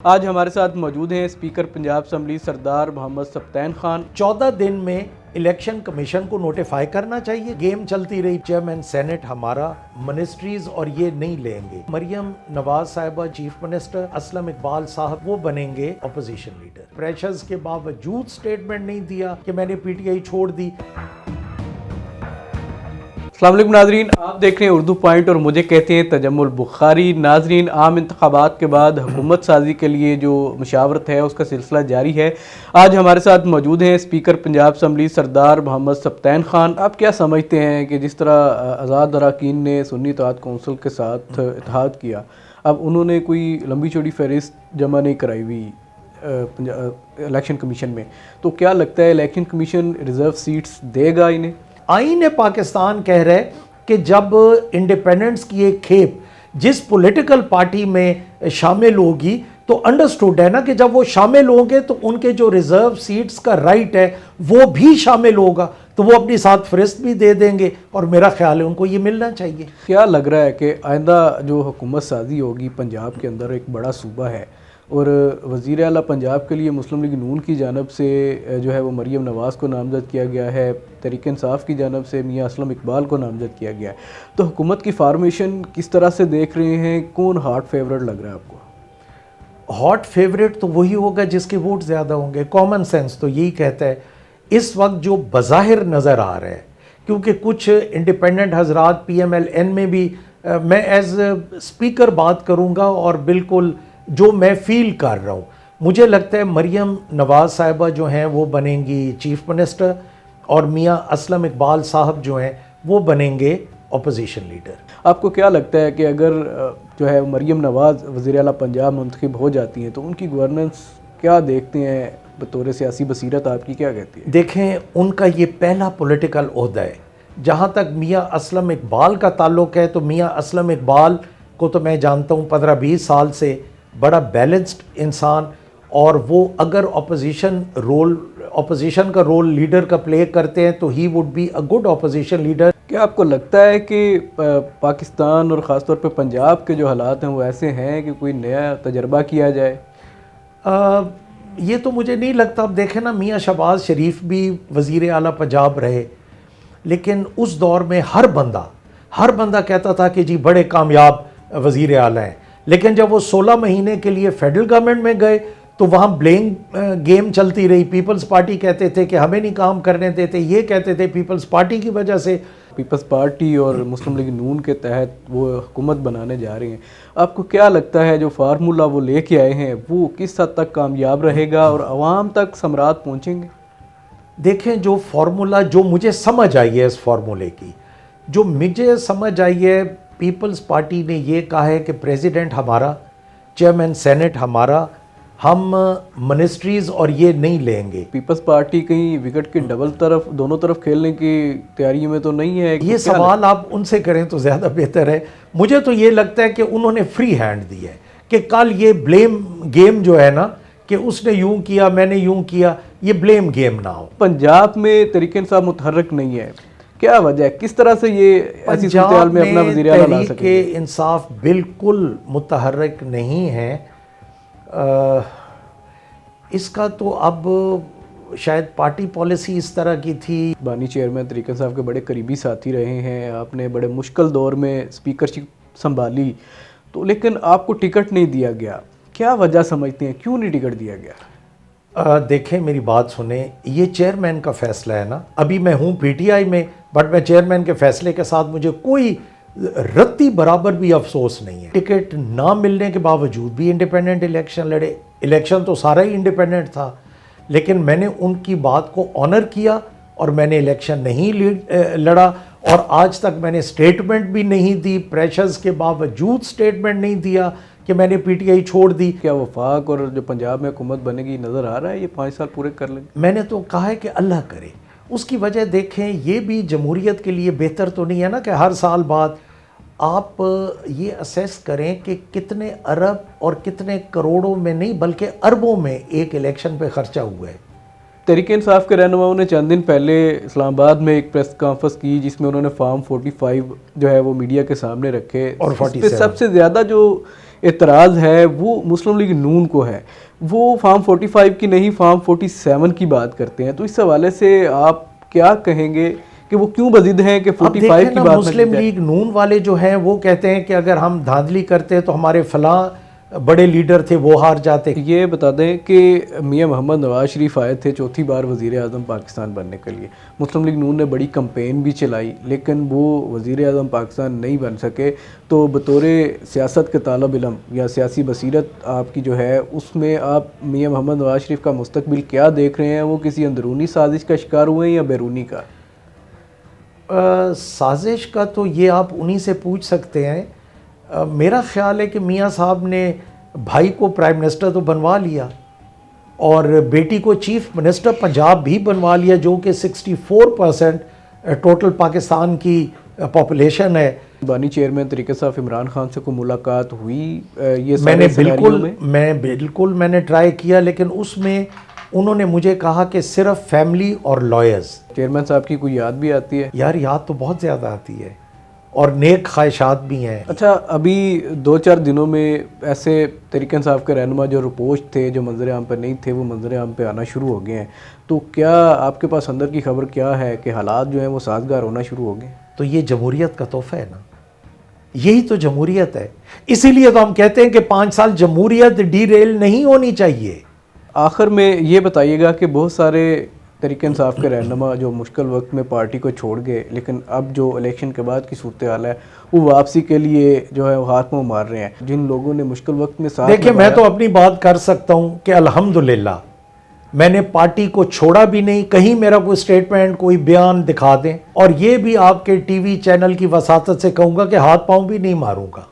आज हमारे साथ मौजूद हैं स्पीकर पंजाब असम्बली सरदार मोहम्मद सब्तैन खान। 14 दिन में इलेक्शन कमीशन को नोटिफाई करना चाहिए। गेम चलती रही, चेयरमैन सेनेट हमारा, मिनिस्ट्रीज और ये नहीं लेंगे। मरियम नवाज साहिबा चीफ मिनिस्टर, असलम इकबाल साहब वो बनेंगे अपोजिशन लीडर। प्रेशर्स के बावजूद स्टेटमेंट नहीं दिया कि मैंने पीटीआई छोड़ दी। अस्सलाम वालेकुम नाजरीन, आप देख रहे हैं उर्दू पॉइंट और मुझे कहते हैं तजम्मुल बुखारी। नाजरीन, आम इंतखाबात के बाद हुकूमत साजी के लिए जो मुशावरत है उसका सिलसिला जारी है। आज हमारे साथ मौजूद हैं स्पीकर पंजाब असम्बली सरदार मोहम्मद सब्तैन खान। आप क्या समझते हैं कि जिस तरह आज़ाद अरकान ने सुन्नी इत्तेहाद कौंसिल के साथ इत्तेहाद किया, अब उन्होंने कोई लंबी चौड़ी फहरिस्त जमा नहीं कराई हुई इलेक्शन कमीशन में, तो क्या लगता है इलेक्शन कमीशन रिज़र्व सीट्स देगा इन्हें? आईन पाकिस्तान कह रहे कि जब इंडिपेंडेंस की एक खेप जिस पॉलिटिकल पार्टी में शामिल होगी तो अंडरस्टूड है ना कि जब वो शामिल होंगे तो उनके जो रिजर्व सीट्स का राइट है वो भी शामिल होगा, तो वो अपनी साथ फहरिस्त भी दे देंगे और मेरा ख्याल है उनको ये मिलना चाहिए। क्या लग रहा है कि आइंदा जो हुकूमत साजी होगी पंजाब के अंदर, एक बड़ा सूबा है और वज़ीर आला पंजाब के लिए मुस्लिम लीग नून की जानब से जो है वो मरियम नवाज़ को नामज़द किया गया है, तहरीक इंसाफ की जानब से मियाँ असलम इकबाल को नामज़द किया गया है, तो हुकूमत की फार्मेशन किस तरह से देख रहे हैं? कौन हॉट फेवरेट लग रहा है आपको? हॉट फेवरेट तो वही होगा जिसके वोट ज़्यादा होंगे। कॉमन सेंस तो यही कहता है। इस वक्त जो बज़ाहिर नज़र आ रहा है, क्योंकि कुछ इंडिपेंडेंट हजरात PMLN में भी मैं एज स्पीकर बात करूँगा और बिल्कुल जो मैं फील कर रहा हूँ, मुझे लगता है मरियम नवाज़ साहिबा जो हैं वो बनेंगी चीफ मिनिस्टर और मियाँ असलम इकबाल साहब जो हैं वो बनेंगे अपोजिशन लीडर। आपको क्या लगता है कि अगर जो है मरियम नवाज़ वज़ीर आला पंजाब मुंतखब हो जाती हैं तो उनकी गवर्नेंस क्या देखते हैं बतौर सियासी बसीरत, आपकी क्या कहती है? देखें, उनका ये पहला पॉलिटिकल ओहदा है। जहाँ तक मियाँ असलम इकबाल का ताल्लुक़ है तो मियाँ असलम इकबाल को तो मैं जानता हूँ 15-20 साल से, बड़ा बैलेंस्ड इंसान, और वो अगर अपोजिशन का रोल लीडर का प्ले करते हैं तो he would be a good opposition leader. क्या आपको लगता है कि पाकिस्तान और ख़ास तौर पे पंजाब के जो हालात हैं वो ऐसे हैं कि कोई नया तजर्बा किया जाए? ये तो मुझे नहीं लगता। अब देखें ना, मियाँ शहबाज शरीफ भी वज़ीर आला पंजाब रहे, लेकिन उस दौर में हर बंदा कहता था कि जी बड़े कामयाब वज़ीर आला हैं, लेकिन जब वो 16 महीने के लिए फेडरल गवर्नमेंट में गए तो वहाँ ब्लेम गेम चलती रही। पीपल्स पार्टी कहते थे कि हमें नहीं काम करने देते, ये कहते थे पीपल्स पार्टी की वजह से। पीपल्स पार्टी और मुस्लिम लीग नून के तहत वो हुकूमत बनाने जा रही हैं। आपको क्या लगता है जो फार्मूला वो लेके आए हैं वो किस हद तक कामयाब रहेगा और आवाम तक समरात पहुँचेंगे? देखें, जो फार्मूला जो मुझे समझ आई है, इस फार्मूले की जो मुझे समझ आई है, पीपल्स पार्टी ने ये कहा है कि प्रेसिडेंट हमारा, चेयरमैन सेनेट हमारा, हम मिनिस्ट्रीज और ये नहीं लेंगे। पीपल्स पार्टी कहीं विकेट के दोनों तरफ खेलने की तैयारी में तो नहीं है? ये सवाल आप उनसे करें तो ज़्यादा बेहतर है। मुझे तो ये लगता है कि उन्होंने फ्री हैंड दी है कि कल ये ब्लेम गेम जो है ना कि उसने यूं किया मैंने यूं किया, ये ब्लेम गेम ना हो। पंजाब में तहरीक इंसाफ मुतहर्रिक नहीं है, क्या वजह है? किस तरह से ये ऐसी सूरत में अपना वज़ीर आला ला सकेंगे? तहरीक इंसाफ बिल्कुल मुतहर्रिक नहीं है। इसका तो अब शायद पार्टी पॉलिसी इस तरह की थी। बानी चेयरमैन तहरीक इंसाफ के बड़े करीबी साथी रहे हैं, आपने बड़े मुश्किल दौर में स्पीकरशिप संभाली, तो लेकिन आपको टिकट नहीं दिया गया, क्या वजह समझते हैं, क्यों नहीं टिकट दिया गया? देखें, मेरी बात सुने, ये चेयरमैन का फैसला है ना। अभी मैं हूँ PTI में, बट मैं चेयरमैन के फैसले के साथ मुझे कोई रत्ती बराबर भी अफसोस नहीं है। टिकट ना मिलने के बावजूद भी इंडिपेंडेंट इलेक्शन लड़े। इलेक्शन तो सारा ही इंडिपेंडेंट था, लेकिन मैंने उनकी बात को ऑनर किया और मैंने इलेक्शन नहीं लड़ा और आज तक मैंने स्टेटमेंट भी नहीं दी। प्रेशर्स के बावजूद स्टेटमेंट नहीं दिया कि मैंने PTI छोड़ दी। क्या वफाक और जो पंजाब में हुकूमत बनेगी नज़र आ रहा है ये 5 साल पूरे कर लेंगे? मैंने तो कहा है कि अल्लाह करे। उसकी वजह देखें, ये भी जमहूरियत के लिए बेहतर तो नहीं है ना कि हर साल बाद आप ये असेस करें कि कितने अरब और कितने करोड़ों में नहीं बल्कि अरबों में एक इलेक्शन पे खर्चा हुआ है। तहरीक इंसाफ के रहनुमाओं ने चंद दिन पहले इस्लामाबाद में एक प्रेस कॉन्फ्रेंस की जिसमें उन्होंने फॉर्म 45 जो है वो मीडिया के सामने रखे और 47 सबसे ज़्यादा जो एतराज़ है वो मुस्लिम लीग नून को है। वो फार्म 45 की नहीं, फार्म 47 की बात करते हैं। तो इस हवाले से आप क्या कहेंगे कि वो क्यों बजिद हैं कि 45 की बात? मुस्लिम लीग नून वाले जो हैं वो कहते हैं कि अगर हम धांधली करते तो हमारे फलां बड़े लीडर थे वो हार जाते। ये बता दें कि मियां मोहम्मद नवाज शरीफ आए थे चौथी बार वज़ीर आज़म पाकिस्तान बनने के लिए। मुस्लिम लीग नून ने बड़ी कंपेन भी चलाई, लेकिन वो वज़ीर आज़म पाकिस्तान नहीं बन सके। तो बतौर सियासत के तालब इल्म या सियासी बसीरत आपकी जो है, उसमें आप मियां मोहम्मद नवाज शरीफ का मुस्तकबिल क्या देख रहे हैं? वो किसी अंदरूनी साजिश का शिकार हुए हैं या बैरूनी का? साजिश का तो ये आप उन्हीं से पूछ सकते हैं। मेरा ख्याल है कि मियाँ साहब ने भाई को प्राइम मिनिस्टर तो बनवा लिया और बेटी को चीफ मिनिस्टर पंजाब भी बनवा लिया, जो कि 64% टोटल पाकिस्तान की पॉपुलेशन है। बानी चेयरमैन तरीके साहब इमरान खान से कोई मुलाकात हुई? ये मैंने ट्राई किया, लेकिन उसमें उन्होंने मुझे कहा कि सिर्फ फैमिली और लॉयर्स। चेयरमैन साहब की कोई याद भी आती है? यार याद तो बहुत ज़्यादा आती है और नेक ख्वाहिशात भी हैं। अच्छा, अभी 2-4 दिनों में ऐसे तरीक़न साहब के रहनुमा जो रिपोर्ट थे, जो मंजर आम पर नहीं थे, वो मंजर आम पे आना शुरू हो गए हैं। तो क्या आपके पास अंदर की खबर क्या है कि हालात जो हैं वो साजगार होना शुरू हो गए? तो ये जमहूरियत का तोहफा है ना, यही तो जमहूरियत है। इसीलिए तो हम कहते हैं कि 5 साल जमहूरियत डीरेल नहीं होनी चाहिए। आखिर में ये बताइएगा कि बहुत सारे तरीक़े इंसाफ के रहनुमा जो मुश्किल वक्त में पार्टी को छोड़ गए, लेकिन अब जो इलेक्शन के बाद की सूरत हाल है वो वापसी के लिए जो है वो हाथ मुँह मार रहे हैं। जिन लोगों ने मुश्किल वक्त में साथ देखिए, मैं तो अपनी बात कर सकता हूँ कि अल्हम्दुलिल्लाह मैंने पार्टी को छोड़ा भी नहीं। कहीं मेरा कोई स्टेटमेंट, कोई बयान दिखा दें, और ये भी आपके टीवी चैनल की वसातत से कहूँगा कि हाथ पाँव भी नहीं मारूंगा।